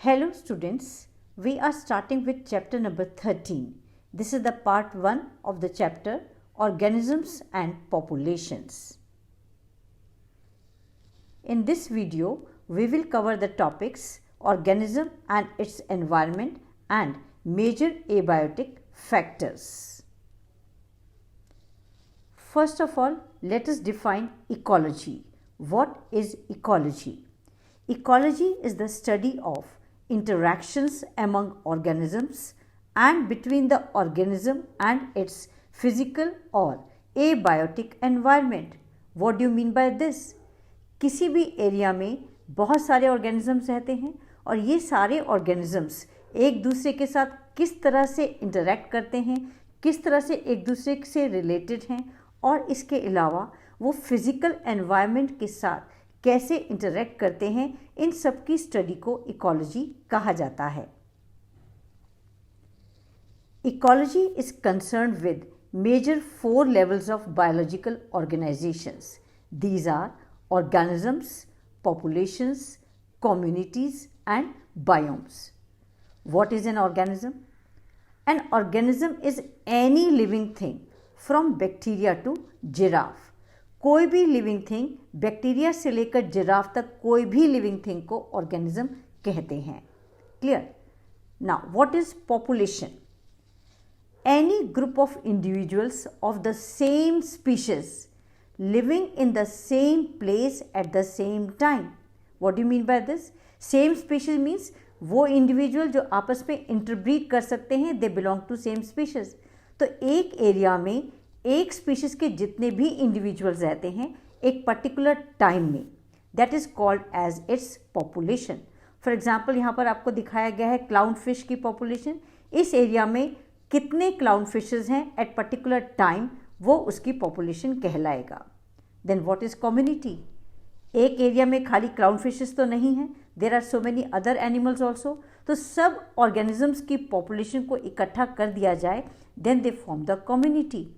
Hello students, we are starting with chapter number 13. This is the part 1 of the chapter Organisms and Populations. In this video, we will cover the topics organism and its environment and major abiotic factors. First of all, let us define ecology. What is ecology? Ecology is the study of interactions among organisms and between the organism and its physical or abiotic environment. What do you mean by this? किसी भी area में बहुत सारे organisms रहते हैं और ये सारे ऑर्गेनिजम्स एक दूसरे के साथ किस तरह से इंटरेक्ट करते हैं, किस तरह से एक दूसरे से रिलेटेड हैं और इसके अलावा वो फिज़िकल एनवायरनमेंट के साथ कैसे इंटरेक्ट करते हैं, इन सब की स्टडी को इकोलॉजी कहा जाता है. Ecology is concerned with major 4 levels of biological organizations. These are organisms, populations, communities and biomes. What is an organism? An organism is any living thing from bacteria to giraffe. कोई भी living thing, bacteria से लेकर giraffe तक कोई भी living thing को organism कहते हैं. Clear? Now what is population? Any group of individuals of the same species living in the same place at the same time. What do you mean by this? Same species means वो individual जो आपस में interbreed कर सकते हैं, they belong to same species. तो एक area में एक स्पीशीज के जितने भी इंडिविजुअल्स रहते हैं एक पर्टिकुलर टाइम में, that is called as its population. For example यहाँ पर आपको दिखाया गया है क्लाउन फिश की पॉपुलेशन. इस एरिया में कितने क्लाउन फिशेज हैं एट पर्टिकुलर टाइम, वो उसकी पॉपुलेशन कहलाएगा. Then what is community? एक एरिया में खाली क्लाउन फिशेस तो नहीं है, there are so many other animals also. तो सब ऑर्गेनिजम्स की पॉपुलेशन को इकट्ठा कर दिया जाए, then they form the community.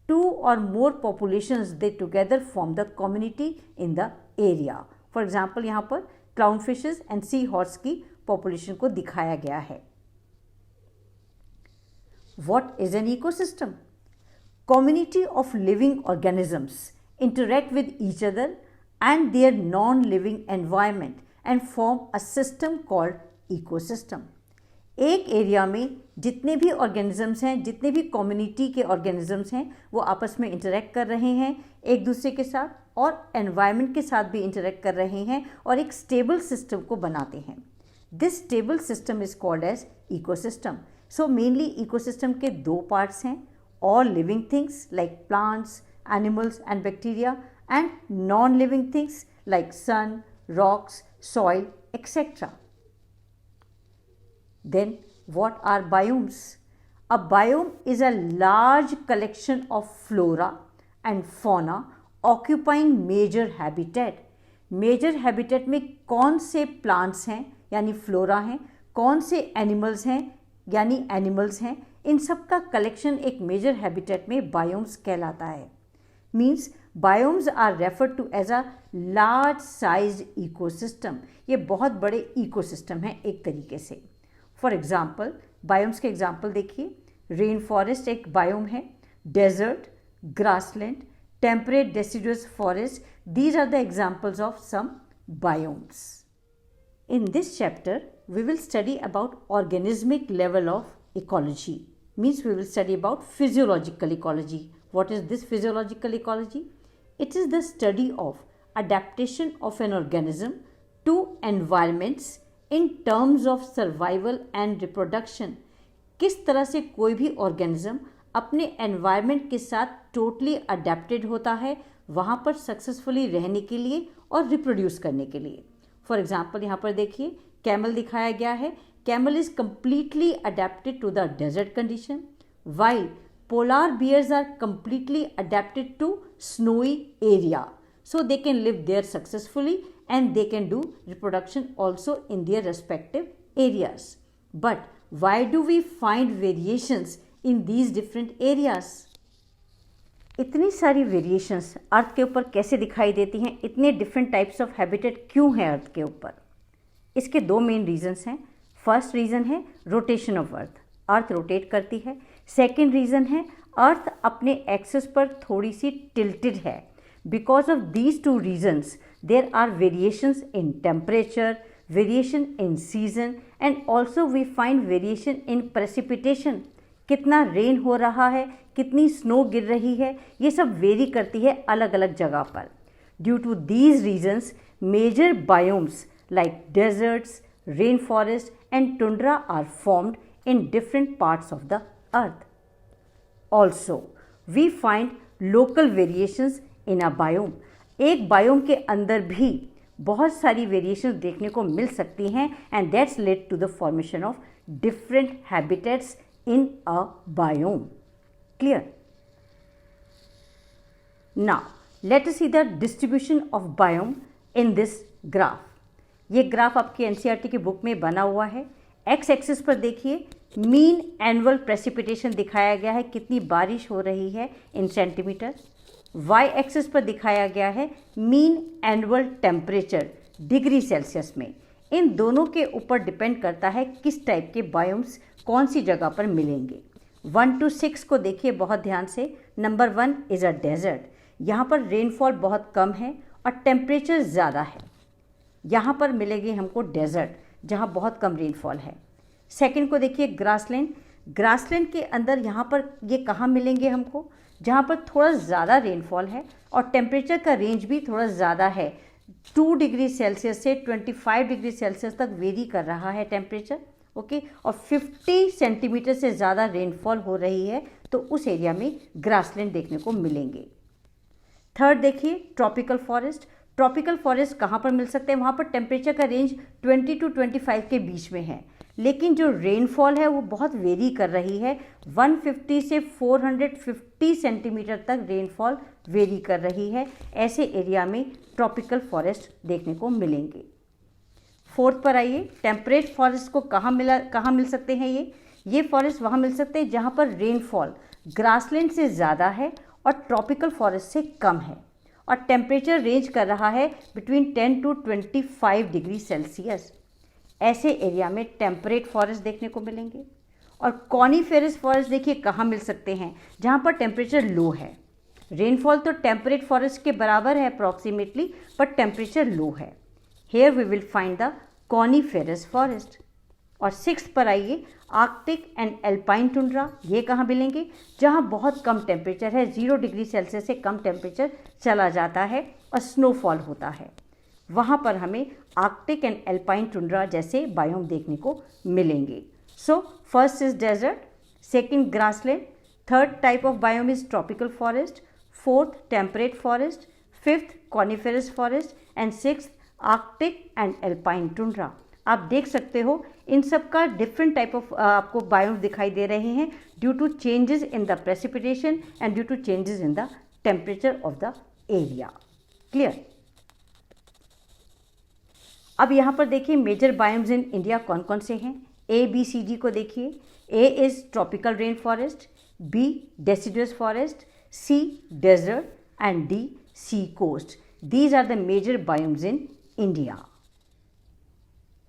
2 or more populations they together form the community in the area. For example, यहाँ पर clownfishes and sea horse की population को दिखाया गया है. What is an ecosystem? Community of living organisms interact with each other and their non-living environment and form a system called ecosystem. एक area में जितने भी ऑर्गेनिजम्स हैं, जितने भी कम्युनिटी के ऑर्गेनिजम्स हैं, वो आपस में इंटरेक्ट कर रहे हैं एक दूसरे के साथ और एनवायरनमेंट के साथ भी इंटरेक्ट कर रहे हैं और एक स्टेबल सिस्टम को बनाते हैं. This stable system is called as ecosystem. So mainly ecosystem के 2 पार्ट्स हैं, all living things like plants, animals and bacteria and non living things like sun, rocks, soil etcetera. Then what are biomes? A biome is a large collection of flora and fauna occupying major habitat. Major habitat में कौन से plants हैं यानी flora हैं, कौन से animals हैं यानी animals हैं, इन सब का collection एक major habitat में biomes कहलाता है. Means biomes are referred to as a large sized ecosystem. ये बहुत बड़े ecosystem हैं एक तरीके से. फॉर एग्जाम्पल बायोम्स के एग्जाम्पल देखिए. रेन फॉरेस्ट एक बायोम है, desert, grassland, temperate deciduous forest, these are the examples of some biomes. In this chapter we will study about organismic level of ecology. Means we will study about physiological ecology. What is this physiological ecology? It is the study of adaptation of an organism to environments in terms of survival and reproduction. किस तरह से कोई भी organism अपने environment के साथ totally adapted होता है वहाँ पर सक्सेसफुली रहने के लिए और रिप्रोड्यूस करने के लिए. फॉर एग्जाम्पल यहाँ पर देखिए कैमल दिखाया गया है. Camel is completely adapted to the desert condition, while polar bears are completely adapted to snowy area. So they can live there successfully and they can do reproduction also in their respective areas. But why do we find variations in these different areas? इतनी सारी variations अर्थ के ऊपर कैसे दिखाई देती हैं? इतने different types of habitat क्यों हैं अर्थ के ऊपर? इसके दो मेन रीजंस हैं। फर्स्ट रीज़न है रोटेशन ऑफ अर्थ रोटेट करती है। सेकेंड रीज़न है अर्थ अपने एक्सिस पर थोड़ी सी टिल्टेड है। Because of these two reasons there are variations in temperature, variation in season and also we find variation in precipitation. कितना रेन हो रहा है, कितनी स्नो गिर रही है, ये सब वेरी करती है अलग अलग जगह पर। Due to these reasons major biomes like deserts, rain forest and tundra are formed in different parts of the earth. Also, we find local variations in a biome. एक बायोम के अंदर भी बहुत सारी वेरिएशंस देखने को मिल सकती हैं and that's led to the formation of different habitats in a biome. Clear? Now, let us see the distribution of biome in this graph. ये ग्राफ आपकी NCERT की बुक में बना हुआ है। एक्स एक्सिस पर देखिए मीन एनुअल प्रेसिपिटेशन दिखाया गया है, कितनी बारिश हो रही है इन सेंटीमीटर। वाई एक्सिस पर दिखाया गया है mean annual temperature degree Celsius में। इन दोनों के ऊपर डिपेंड करता है किस टाइप के बायोम्स कौन सी जगह पर मिलेंगे। 1 to 6 को देखिए बहुत ध्यान से। नंबर 1 इज़ अ डेजर्ट, यहाँ पर रेनफॉल बहुत कम है और टेम्परेचर ज़्यादा है। यहाँ पर मिलेगी हमको डेजर्ट जहाँ बहुत कम रेनफॉल है। सेकंड को देखिए ग्रासलैंड। ग्रासलैंड के अंदर यहाँ पर ये कहाँ मिलेंगे हमको, जहाँ पर थोड़ा ज़्यादा रेनफॉल है और टेम्परेचर का रेंज भी थोड़ा ज़्यादा है। 2 डिग्री सेल्सियस से 25 डिग्री सेल्सियस तक वेरी कर रहा है टेम्परेचर, ओके। और 50 सेंटीमीटर से ज़्यादा रेनफॉल हो रही है तो उस एरिया में ग्रासलैंड देखने को मिलेंगे। थर्ड देखिए ट्रॉपिकल फॉरेस्ट। ट्रॉपिकल फॉरेस्ट कहाँ पर मिल सकते हैं, वहाँ पर टेम्परेचर का रेंज 20 to 25 के बीच में है, लेकिन जो रेनफॉल है वो बहुत वेरी कर रही है। 150 से 450 सेंटीमीटर तक रेनफॉल वेरी कर रही है। ऐसे एरिया में ट्रॉपिकल फॉरेस्ट देखने को मिलेंगे। फोर्थ पर आइए, टेम्परेट फॉरेस्ट को कहाँ मिल सकते हैं ये फॉरेस्ट वहाँ मिल सकते हैं जहाँ पर रेनफॉल ग्रासलैंड से ज़्यादा है और ट्रॉपिकल फॉरेस्ट से कम है और टेम्परेचर रेंज कर रहा है बिटवीन 10 to 25 डिग्री सेल्सियस। ऐसे एरिया में टेम्परेट फॉरेस्ट देखने को मिलेंगे। और कॉनीफेरस फॉरेस्ट देखिए कहाँ मिल सकते हैं, जहाँ पर टेम्परेचर लो है। रेनफॉल तो टेम्परेट फॉरेस्ट के बराबर है अप्रॉक्सीमेटली, बट टेम्परेचर लो है। Here we will find the coniferous forest. और 6 पर आइए, आर्कटिक एंड एल्पाइन टुंड्रा, ये कहाँ मिलेंगे, जहाँ बहुत कम टेम्परेचर है, 0 डिग्री सेल्सियस से कम टेम्परेचर चला जाता है और स्नोफॉल होता है। वहाँ पर हमें आर्कटिक एंड एल्पाइन टुंड्रा जैसे बायोम देखने को मिलेंगे। So first is desert, second grassland, third type of biome is tropical forest, fourth temperate forest, fifth coniferous forest and sixth arctic and alpine tundra. आप देख सकते हो इन सब का डिफरेंट टाइप ऑफ आपको बायोम्स दिखाई दे रहे हैं due to changes in the precipitation and due to changes in the temperature of the area. Clear? अब यहाँ पर देखिए मेजर बायोम्स इन इंडिया कौन कौन से हैं। ABCD को देखिए, A is tropical rain forest, B deciduous forest, C desert and D sea coast. These are the major biomes in India.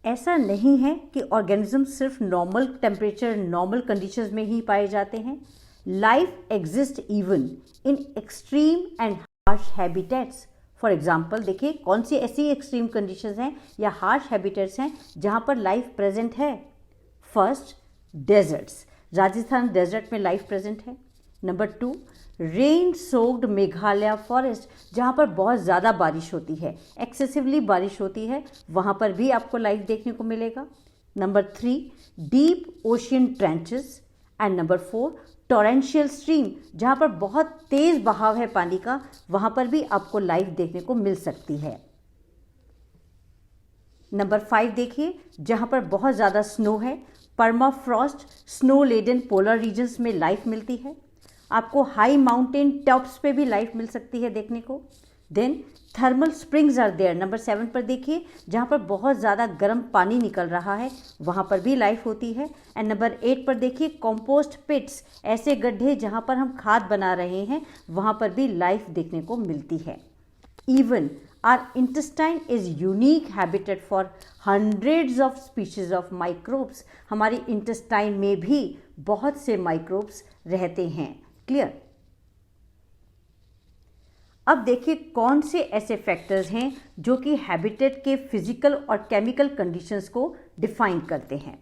ऐसा नहीं है कि ऑर्गेनिज्म सिर्फ नॉर्मल टेम्परेचर, नॉर्मल कंडीशंस में ही पाए जाते हैं। Life exist even in extreme and harsh habitats. For example देखिए कौन सी ऐसी एक्सट्रीम कंडीशंस हैं या हार्श हैबिटेट्स हैं जहाँ पर लाइफ प्रेजेंट है। फर्स्ट डेजर्ट्स, राजस्थान डेजर्ट में लाइफ प्रेजेंट है। Number 2 rain soaked Meghalaya forest, जहाँ पर बहुत ज़्यादा बारिश होती है, एक्सेसिवली बारिश होती है, वहाँ पर भी आपको लाइफ देखने को मिलेगा। Number 3 deep ocean trenches and number 4 torrential stream, जहाँ पर बहुत तेज़ बहाव है पानी का, वहाँ पर भी आपको लाइफ देखने को मिल सकती है। नंबर 5 देखिए, जहाँ पर बहुत ज़्यादा स्नो है, permafrost snow laden polar regions में लाइफ मिलती है। आपको हाई माउंटेन टॉप्स पे भी लाइफ मिल सकती है देखने को। Then thermal springs are there. Number 7 पर देखिए, जहाँ पर बहुत ज़्यादा गर्म पानी निकल रहा है, वहाँ पर भी लाइफ होती है। एंड नंबर 8 पर देखिए कंपोस्ट पिट्स, ऐसे गड्ढे जहाँ पर हम खाद बना रहे हैं, वहाँ पर भी लाइफ देखने को मिलती है। Even Our intestine is unique habitat for hundreds of species of microbes. हमारी intestine में भी बहुत से microbes रहते हैं. Clear? अब देखिए कौन से ऐसे फैक्टर्स हैं जो कि हैबिटेट के फिजिकल और केमिकल कंडीशंस को डिफाइन करते हैं.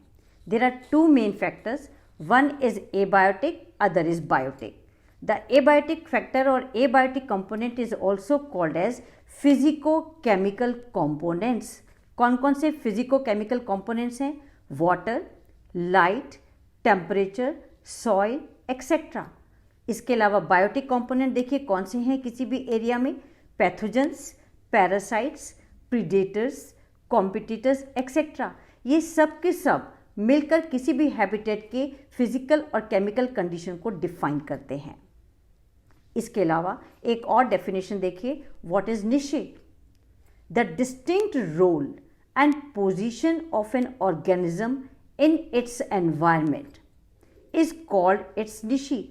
There are two main factors. One is abiotic, other is biotic. The abiotic factor और abiotic component is also called as physico chemical components. कौन कौन से फिजिको केमिकल कंपोनेंट्स हैं? Water, light, temperature, soil etcetera. इसके अलावा biotic component देखिए कौन से हैं किसी भी एरिया में? Pathogens, parasites, predators, competitors etcetera. ये सब के सब मिलकर किसी भी हैबिटेट के फिजिकल और केमिकल कंडीशन को डिफाइन करते हैं. इसके अलावा एक और डेफिनेशन देखिए. What is niche? The distinct role and position of an organism in its environment is called its niche.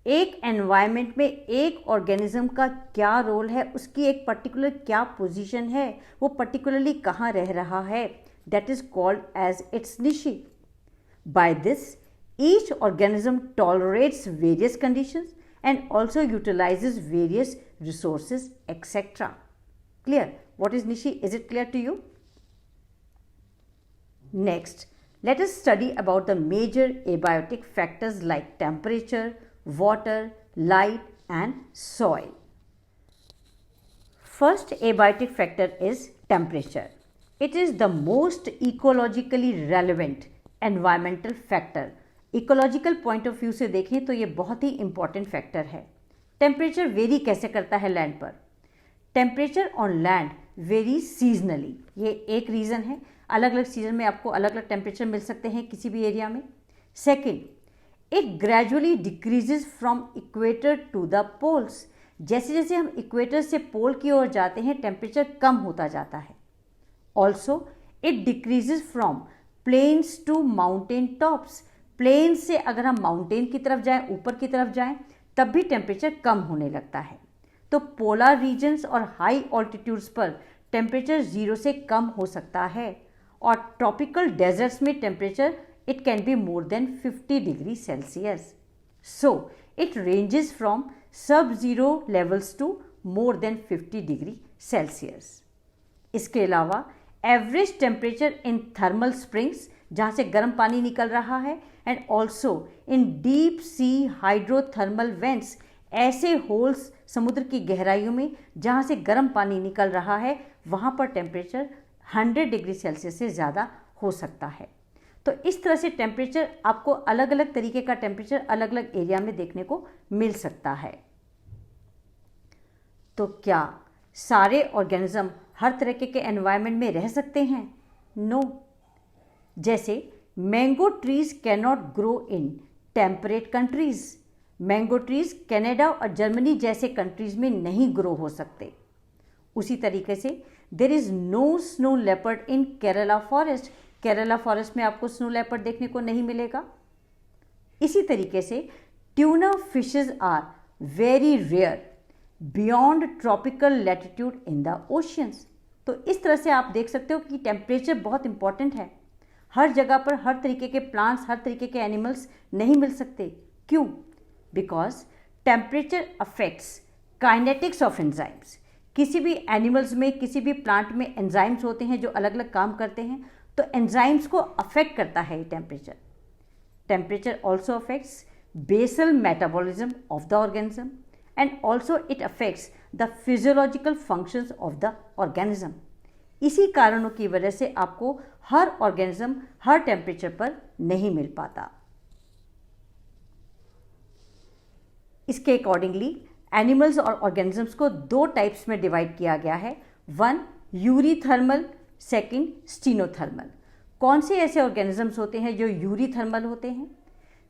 एक एनवायरनमेंट में एक ऑर्गेनिज्म का क्या रोल है, उसकी एक पर्टिकुलर क्या पोजीशन है, वो पर्टिकुलरली कहाँ रह रहा है, that is called as its niche. By this each organism tolerates various conditions and also utilizes various resources etcetera. Clear? What is niche? Is it clear to you? Next, let us study about the major abiotic factors like temperature, water, light and soil. First abiotic factor is temperature. It is the most ecologically relevant environmental factor. Ecological point of view से देखें तो ये बहुत ही important factor है. Temperature vary कैसे करता है land पर? Temperature on land vary seasonally. ये एक reason है. अलग अलग सीजन में आपको अलग अलग टेम्परेचर मिल सकते हैं किसी भी एरिया में. Second, it gradually decreases from equator to the poles. जैसे जैसे हम इक्वेटर से पोल की ओर जाते हैं टेम्परेचर कम होता जाता है. Also it decreases from plains to mountain tops. Plain से अगर हम माउंटेन की तरफ जाएं, ऊपर की तरफ जाएं, तब भी टेम्परेचर कम होने लगता है. तो पोलर रीजन्स और हाई ऑल्टीट्यूड्स पर टेम्परेचर 0 से कम हो सकता है. और ट्रॉपिकल डेजर्ट्स में temperature it can be more than 50 degree Celsius. So it ranges from sub zero levels to more than 50 degree Celsius. इसके अलावा average temperature in thermal springs, जहाँ से गर्म पानी निकल रहा है, and also in deep sea hydrothermal vents, ऐसे होल्स समुद्र की गहराइयों में जहाँ से गर्म पानी निकल रहा है, वहाँ पर टेम्परेचर 100 डिग्री सेल्सियस से ज़्यादा हो सकता है. तो इस तरह से टेम्परेचर आपको अलग अलग तरीके का टेम्परेचर अलग अलग एरिया में देखने को मिल सकता है. तो क्या सारे ऑर्गेनिज्म हर तरीके के एनवायरनमेंट में रह सकते हैं? नो. जैसे mango trees can not grow in temperate countries. Mango trees Canada और जर्मनी जैसे कंट्रीज में नहीं ग्रो हो सकते. उसी तरीके से there is no snow leopard in Kerala forest. Kerala forest में आपको स्नो लेपर्ड देखने को नहीं मिलेगा. इसी तरीके से tuna fishes are very rare beyond tropical latitude in the oceans. तो इस तरह से आप देख सकते हो कि टेम्परेचर बहुत इंपॉर्टेंट है. हर जगह पर हर तरीके के प्लांट्स, हर तरीके के एनिमल्स नहीं मिल सकते. क्यों? Because temperature affects kinetics of enzymes. किसी भी एनिमल्स में, किसी भी प्लांट में एंजाइम्स होते हैं जो अलग अलग काम करते हैं, तो एंजाइम्स को अफेक्ट करता है ये temperature. Temperature also affects basal metabolism of the organism and also it affects the physiological functions of the organism. इसी कारणों की वजह से आपको हर ऑर्गेनिज्म हर टेम्परेचर पर नहीं मिल पाता. इसके अकॉर्डिंगली एनिमल्स और ऑर्गेनिजम्स को दो टाइप्स में डिवाइड किया गया है. One eurythermal, second stenothermal. कौन से ऐसे ऑर्गेनिजम्स होते हैं जो यूरीथर्मल होते हैं?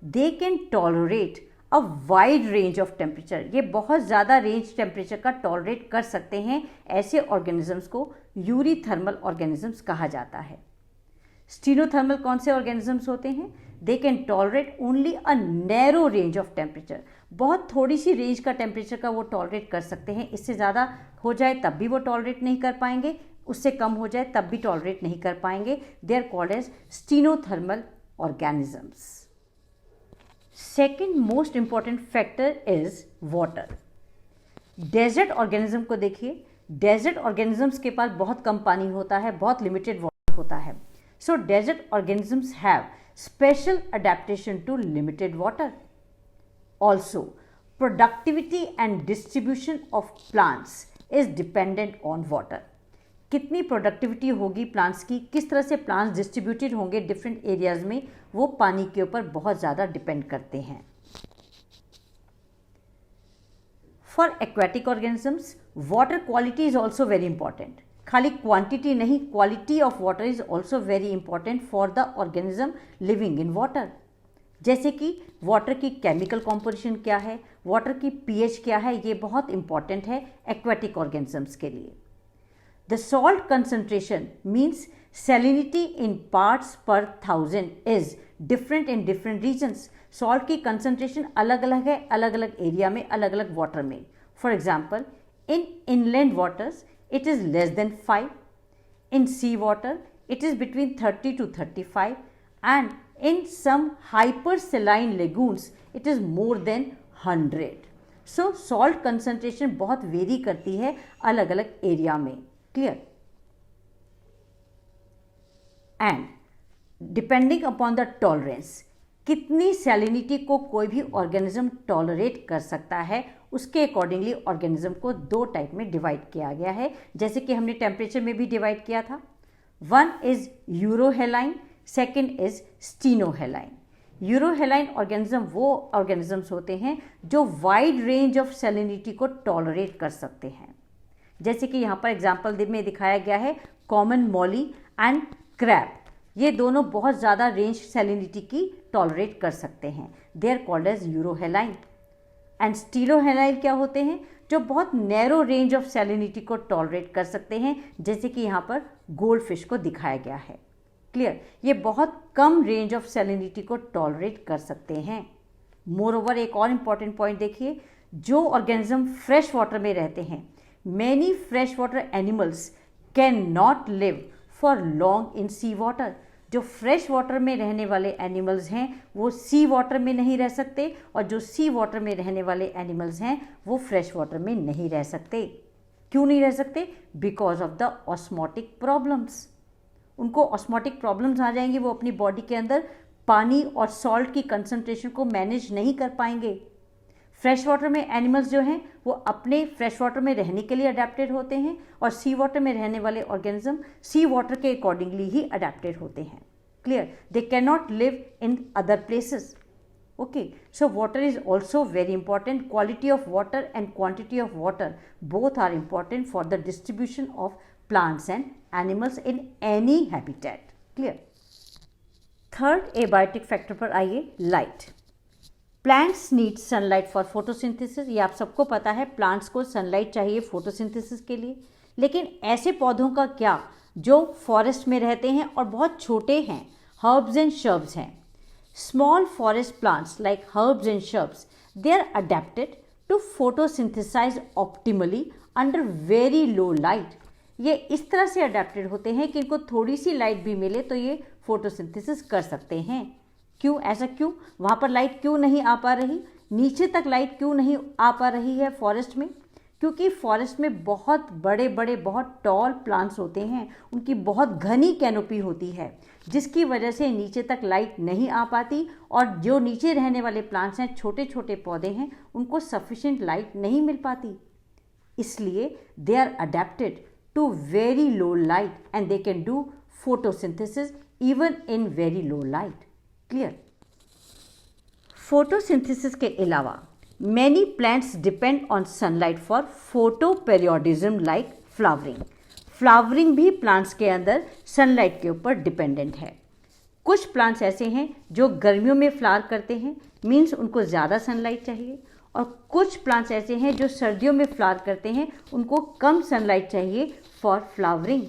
They can tolerate a wide range of temperature. ये बहुत ज़्यादा रेंज टेम्परेचर का टॉलरेट कर सकते हैं. ऐसे ऑर्गेनिजम्स को यूरीथर्मल ऑर्गेनिजम्स कहा जाता है. स्टीनोथर्मल कौन से ऑर्गेनिजम्स होते हैं? They can tolerate only a narrow range of temperature. बहुत थोड़ी सी रेंज का टेम्परेचर का वो टॉलरेट कर सकते हैं, इससे ज़्यादा हो जाए तब भी वो टॉलरेट नहीं कर पाएंगे, उससे कम हो जाए तब भी टॉलरेट नहीं कर पाएंगे। They are called as stenothermal organisms. Second most important factor is water. Desert organism को देखिए, डेजर्ट ऑर्गेनिजम्स के पास बहुत कम पानी होता है, बहुत लिमिटेड वाटर होता है। So desert organisms have special adaptation to limited water. Also productivity and distribution of plants is dependent on water. कितनी प्रोडक्टिविटी होगी प्लांट्स की, किस तरह से प्लांट्स डिस्ट्रीब्यूटेड होंगे डिफरेंट एरियाज में, वो पानी के ऊपर बहुत ज़्यादा डिपेंड करते हैं। For aquatic organisms water quality is also very important. खाली क्वांटिटी नहीं, quality of water is also very important for the organism living in water. जैसे कि वाटर की केमिकल कॉम्पोजिशन क्या है, वाटर की पीएच क्या है, ये बहुत इंपॉर्टेंट है एक्वेटिक ऑर्गेनिजम्स के लिए। The salt concentration means salinity in parts per thousand is different in different regions. Salt की कंसंट्रेशन अलग अलग है, अलग अलग एरिया में, अलग अलग वाटर में। For example in inland waters it is less than 5, in sea water it is between 30 to 35 and in some hyper saline lagoons it is more than 100. So salt concentration बहुत vary करती है अलग अलग area में। Clear? And depending upon the tolerance, कितनी salinity को कोई भी ऑर्गेनिज्म टॉलरेट कर सकता है, उसके अकॉर्डिंगली ऑर्गेनिज्म को दो टाइप में डिवाइड किया गया है, जैसे कि हमने टेम्परेचर में भी डिवाइड किया था। One is euryhaline, second is stenohaline. Euryhaline organism वो ऑर्गेनिजम्स होते हैं जो वाइड रेंज ऑफ सैलिनिटी को टॉलरेट कर सकते हैं, जैसे कि यहाँ पर एग्जाम्पल में दिखाया गया है कॉमन मॉली एंड क्रैब। ये दोनों बहुत ज़्यादा रेंज सैलिनिटी की टॉलरेट कर सकते हैं, they are called as euryhaline. And stenohaline क्या होते हैं, जो बहुत नैरो रेंज ऑफ सैलिनिटी को टॉलरेट कर सकते हैं, जैसे कि यहाँ पर गोल्ड फिश को दिखाया गया है। क्लियर? ये बहुत कम रेंज ऑफ सैलिनिटी को टॉलरेट कर सकते हैं। मोर ओवर एक और इम्पॉर्टेंट पॉइंट देखिए, जो ऑर्गेनिज्म फ्रेश वाटर में रहते हैं, many fresh water animals can not live for long in sea water. जो फ्रेश वाटर में रहने वाले एनिमल्स हैं वो सी वाटर में नहीं रह सकते, और जो सी वाटर में रहने वाले एनिमल्स हैं वो फ्रेश वाटर में नहीं रह सकते। क्यों नहीं रह सकते? Because of the osmotic problems. उनको ऑस्मोटिक प्रॉब्लम्स आ जाएंगे, वो अपनी बॉडी के अंदर पानी और सॉल्ट की कंसंट्रेशन को मैनेज नहीं कर पाएंगे। फ्रेश वाटर में एनिमल्स जो हैं वो अपने फ्रेश वाटर में रहने के लिए अडेप्टेड होते हैं, और सी वाटर में रहने वाले ऑर्गेनिज्म सी वाटर के अकॉर्डिंगली ही अडेप्टेड होते हैं। Clear? They can not live in other places. Okay, so water is also very important. Quality of water and quantity of water both are important for the distribution of plants and animals in any habitat. Clear? Third abiotic factor पर आइए, light. Plants need sunlight for photosynthesis. ये आप सबको पता है, plants को sunlight चाहिए photosynthesis के लिए। लेकिन ऐसे पौधों का क्या जो फॉरेस्ट में रहते हैं और बहुत छोटे हैं, हर्ब्स एंड शर्ब्स हैं। Small forest plants like herbs and shrubs, they are adapted to photosynthesise optimally under very low light. ये इस तरह से अडेप्टेड होते हैं कि इनको थोड़ी सी लाइट भी मिले तो ये फोटोसिंथेसिस कर सकते हैं। क्यों? ऐसा क्यों? वहाँ पर लाइट क्यों नहीं आ पा रही, नीचे तक लाइट क्यों नहीं आ पा रही है फॉरेस्ट में? क्योंकि फॉरेस्ट में बहुत बड़े बड़े बहुत टॉल प्लांट्स होते हैं, उनकी बहुत घनी कैनोपी होती है, जिसकी वजह से नीचे तक लाइट नहीं आ पाती, और जो नीचे रहने वाले प्लांट्स हैं, छोटे छोटे पौधे हैं, उनको सफिशिएंट लाइट नहीं मिल पाती। इसलिए they are adapted to very low light and they can do photosynthesis even in very low light. Clear? Photosynthesis के अलावा many plants depend on sunlight for photoperiodism like flowering. Flowering भी plants के अंदर sunlight के ऊपर dependent है। कुछ plants ऐसे हैं जो गर्मियों में फ्लावर करते हैं, मीन्स उनको ज़्यादा सनलाइट चाहिए, और कुछ प्लांट्स ऐसे हैं जो सर्दियों में फ्लावर करते हैं, उनको कम सनलाइट चाहिए फॉर फ्लावरिंग।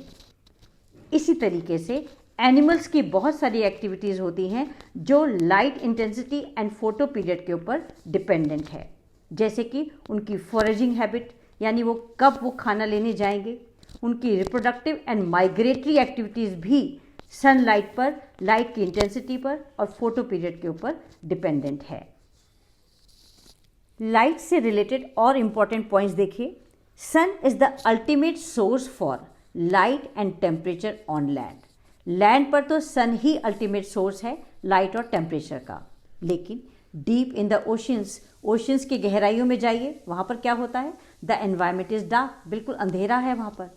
इसी तरीके से एनिमल्स की बहुत सारी एक्टिविटीज़ होती हैं जो light intensity and photo period के ऊपर डिपेंडेंट है, जैसे कि उनकी फॉरेजिंग हैबिट, यानी वो कब वो खाना लेने जाएंगे। उनकी रिप्रोडक्टिव एंड माइग्रेटरी एक्टिविटीज़ भी सनलाइट पर, लाइट की इंटेंसिटी पर और फोटो पीरियड के ऊपर डिपेंडेंट है। लाइट से रिलेटेड और इम्पॉर्टेंट पॉइंट्स देखिए। Sun is the ultimate source for light and temperature on land. Land पर तो सन ही अल्टीमेट सोर्स है लाइट और टेम्परेचर का, लेकिन डीप इन द ओशंस की गहराइयों में जाइए, वहाँ पर क्या होता है? द एनवायरमेंट इज डार्क, बिल्कुल अंधेरा है वहाँ पर।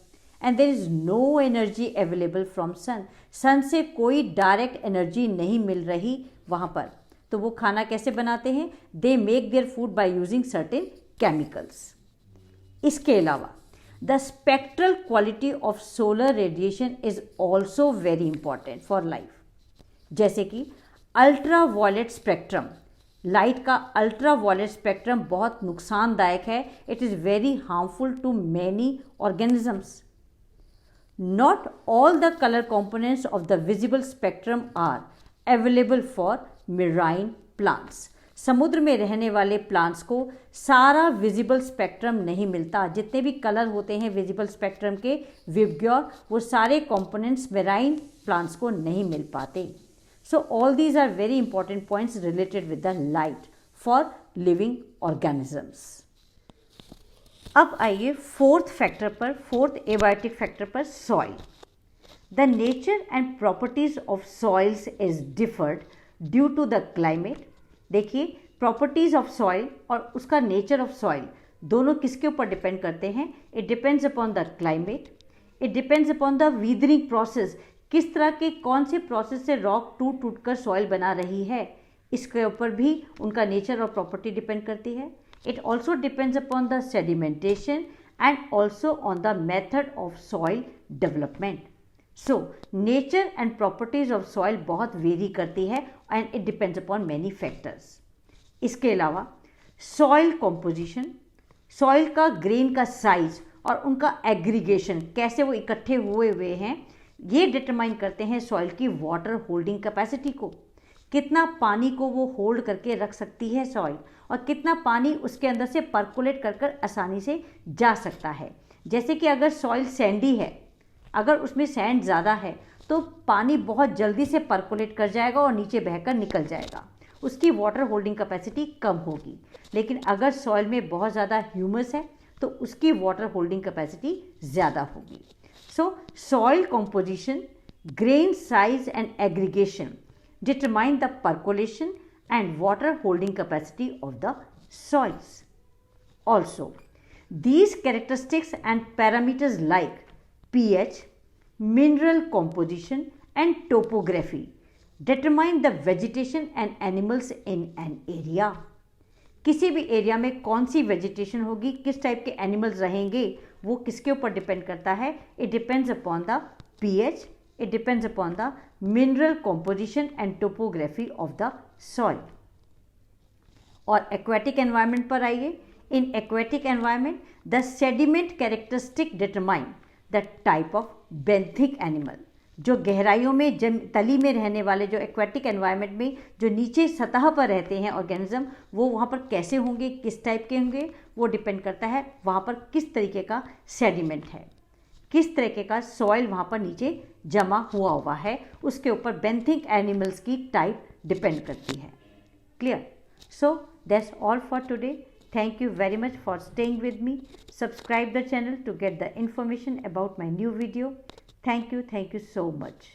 And there is no energy available from sun. Sun से कोई डायरेक्ट एनर्जी नहीं मिल रही वहाँ पर, तो वो खाना कैसे बनाते हैं? They make their food by using certain chemicals. इसके अलावा the spectral quality of solar radiation is also very important for life, जैसे कि अल्ट्रा वायलेट स्पेक्ट्रम। लाइट का अल्ट्रा वायलेट स्पेक्ट्रम बहुत नुकसानदायक है। It is very harmful to many organisms. Not all the color components of the visible spectrum are available for marine plants. समुद्र में रहने वाले प्लांट्स को सारा विजिबल स्पेक्ट्रम नहीं मिलता। जितने भी कलर होते हैं विजिबल स्पेक्ट्रम के विबग्योर, वो सारे कंपोनेंट्स मेराइन प्लांट्स को नहीं मिल पाते। So all these are very important points related with the light for living organisms. अब आइए फोर्थ एबायोटिक फैक्टर पर, soil. The nature and properties of soils is differed due to the climate. देखिए, properties of soil और उसका nature of soil दोनों किसके ऊपर depend करते हैं? It depends upon the climate, it depends upon the weathering process. किस तरह के कौन से प्रोसेस से रॉक टूट कर सॉइल बना रही है, इसके ऊपर भी उनका नेचर और प्रॉपर्टी डिपेंड करती है। It also depends upon the sedimentation and also on the method of soil development. So, nature and properties of soil बहुत वेरी करती है and it depends upon many factors. इसके अलावा soil composition, soil का grain का size और उनका aggregation, कैसे वो इकट्ठे हुए हैं, ये डिटरमाइन करते हैं सॉइल की वाटर होल्डिंग कैपेसिटी को। कितना पानी को वो होल्ड करके रख सकती है सॉइल, और कितना पानी उसके अंदर से पर्कुलेट कर आसानी से जा सकता है। जैसे कि अगर सॉइल सैंडी है, अगर उसमें सैंड ज़्यादा है तो पानी बहुत जल्दी से पर्कुलेट कर जाएगा और नीचे बहकर निकल जाएगा, उसकी वाटर होल्डिंग कैपेसिटी कम होगी। लेकिन अगर सॉइल में बहुत ज़्यादा ह्यूमस है तो उसकी वाटर होल्डिंग कैपेसिटी ज़्यादा होगी। सो soil composition, grain size and aggregation determine the percolation and water holding capacity of the soils. Also, these characteristics and parameters like pH, mineral composition and topography determine the vegetation and animals in an area. किसी भी area में कौन सी vegetation होगी, किस type के animals रहेंगे, वो किसके ऊपर डिपेंड करता है? It depends upon the pH, it depends upon the mineral composition and topography of the soil. और aquatic environment पर आइए। In aquatic environment, the sediment characteristic determine the type of benthic animal. जो गहराइयों में तली में रहने वाले, जो aquatic environment में जो नीचे सतह पर रहते हैं ऑर्गेनिज्म, वो वहाँ पर कैसे होंगे, किस टाइप के होंगे, वो डिपेंड करता है वहाँ पर किस तरीके का सेडिमेंट है, किस तरीके का सॉइल वहाँ पर नीचे जमा हुआ है, उसके ऊपर बेंथिक एनिमल्स की टाइप डिपेंड करती है। Clear? So that's all for today. Thank you very much for staying with me. Subscribe the channel to get the information about my new video. Thank you so much.